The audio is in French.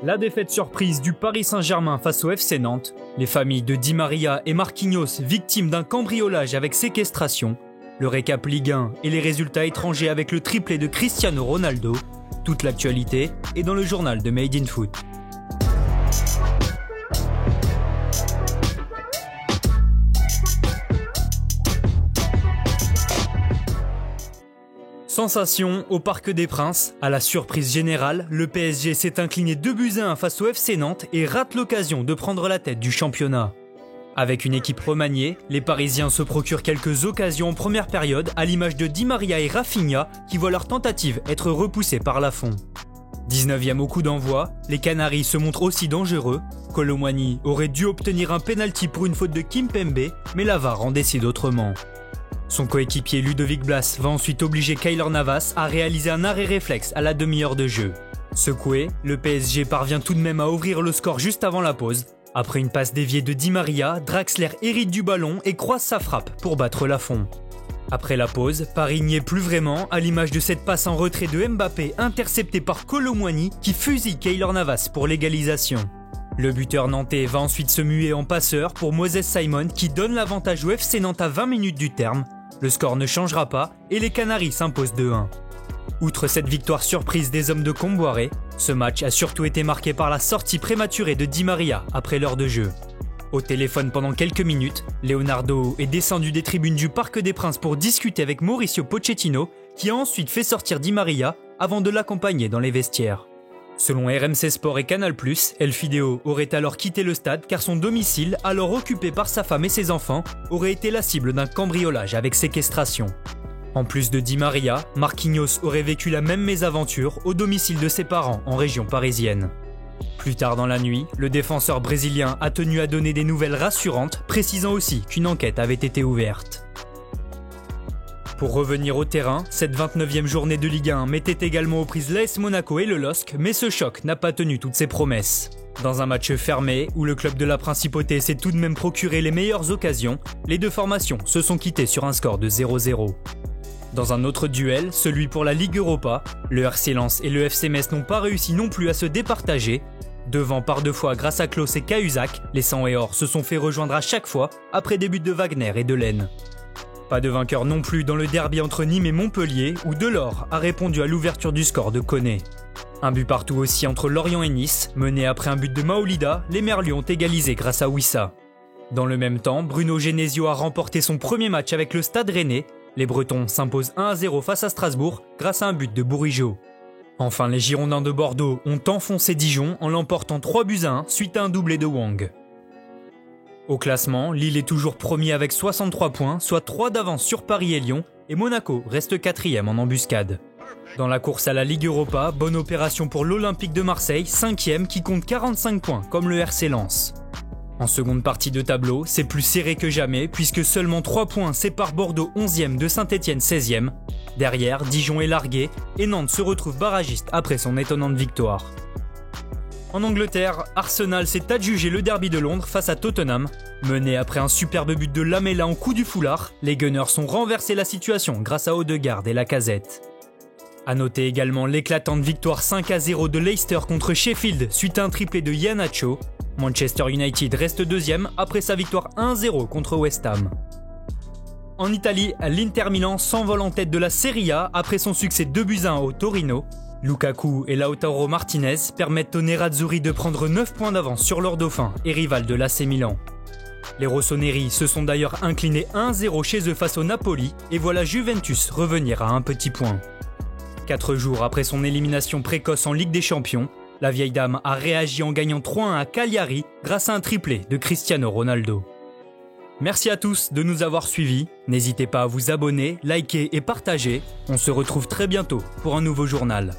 La défaite surprise du Paris Saint-Germain face au FC Nantes, les familles de Di Maria et Marquinhos victimes d'un cambriolage avec séquestration, le récap Ligue 1 et les résultats étrangers avec le triplé de Cristiano Ronaldo, toute l'actualité est dans le journal de Made in Foot. Sensation au Parc des Princes, à la surprise générale, le PSG s'est incliné 2-1 face au FC Nantes et rate l'occasion de prendre la tête du championnat. Avec une équipe remaniée, les Parisiens se procurent quelques occasions en première période à l'image de Di Maria et Rafinha qui voient leur tentative être repoussée par Lafond. 19e au coup d'envoi, les Canaries se montrent aussi dangereux. Kolo Muani aurait dû obtenir un penalty pour une faute de Kimpembe, mais la VAR en décide autrement. Son coéquipier Ludovic Blas va ensuite obliger Keylor Navas à réaliser un arrêt réflexe à la demi-heure de jeu. Secoué, le PSG parvient tout de même à ouvrir le score juste avant la pause. Après une passe déviée de Di Maria, Draxler hérite du ballon et croise sa frappe pour battre Lafond. Après la pause, Paris n'y est plus vraiment, à l'image de cette passe en retrait de Mbappé interceptée par Kolo Muani qui fusille Keylor Navas pour l'égalisation. Le buteur nantais va ensuite se muer en passeur pour Moses Simon qui donne l'avantage au FC Nantes à 20 minutes du terme. Le score ne changera pas et les Canaries s'imposent 2-1. Outre cette victoire surprise des hommes de Comboiré, ce match a surtout été marqué par la sortie prématurée de Di Maria après l'heure de jeu. Au téléphone pendant quelques minutes, Leonardo est descendu des tribunes du Parc des Princes pour discuter avec Mauricio Pochettino qui a ensuite fait sortir Di Maria avant de l'accompagner dans les vestiaires. Selon RMC Sport et Canal+, Elfideo aurait alors quitté le stade car son domicile, alors occupé par sa femme et ses enfants, aurait été la cible d'un cambriolage avec séquestration. En plus de Di Maria, Marquinhos aurait vécu la même mésaventure au domicile de ses parents en région parisienne. Plus tard dans la nuit, le défenseur brésilien a tenu à donner des nouvelles rassurantes, précisant aussi qu'une enquête avait été ouverte. Pour revenir au terrain, cette 29e journée de Ligue 1 mettait également aux prises l'AS Monaco et le LOSC, mais ce choc n'a pas tenu toutes ses promesses. Dans un match fermé, où le club de la Principauté s'est tout de même procuré les meilleures occasions, les deux formations se sont quittées sur un score de 0-0. Dans un autre duel, celui pour la Ligue Europa, le RC Lens et le FC Metz n'ont pas réussi non plus à se départager. Devant par deux fois grâce à Klose et Cahuzac, les Sang et Or se sont fait rejoindre à chaque fois après des buts de Wagner et de Lens. Pas de vainqueur non plus dans le derby entre Nîmes et Montpellier où Delors a répondu à l'ouverture du score de Koné. Un but partout aussi entre Lorient et Nice, mené après un but de Maolida, les Merlus ont égalisé grâce à Wissa. Dans le même temps, Bruno Genesio a remporté son premier match avec le Stade Rennais. Les Bretons s'imposent 1-0 face à Strasbourg grâce à un but de Bourigeaud. Enfin, les Girondins de Bordeaux ont enfoncé Dijon en l'emportant 3-1 suite à un doublé de Wang. Au classement, Lille est toujours premier avec 63 points, soit 3 d'avance sur Paris et Lyon, et Monaco reste 4e en embuscade. Dans la course à la Ligue Europa, bonne opération pour l'Olympique de Marseille, 5e qui compte 45 points comme le RC Lens. En seconde partie de tableau, c'est plus serré que jamais puisque seulement 3 points séparent Bordeaux 11e de Saint-Etienne 16e. Derrière, Dijon est largué et Nantes se retrouve barragiste après son étonnante victoire. En Angleterre, Arsenal s'est adjugé le derby de Londres face à Tottenham. Mené après un superbe but de Lamela en coup du foulard, les Gunners ont renversé la situation grâce à Odegaard et Lacazette. A noter également l'éclatante victoire 5-0 de Leicester contre Sheffield suite à un triplé de Iheanacho. Manchester United reste 2e après sa victoire 1-0 contre West Ham. En Italie, l'Inter Milan s'envole en tête de la Serie A après son succès 2-1 au Torino. Lukaku et Lautaro Martinez permettent aux Nerazzurri de prendre 9 points d'avance sur leur dauphin et rival de l'AC Milan. Les Rossoneri se sont d'ailleurs inclinés 1-0 chez eux face au Napoli et voilà Juventus revenir à un petit point. 4 jours après son élimination précoce en Ligue des Champions, la vieille dame a réagi en gagnant 3-1 à Cagliari grâce à un triplé de Cristiano Ronaldo. Merci à tous de nous avoir suivis, n'hésitez pas à vous abonner, liker et partager, on se retrouve très bientôt pour un nouveau journal.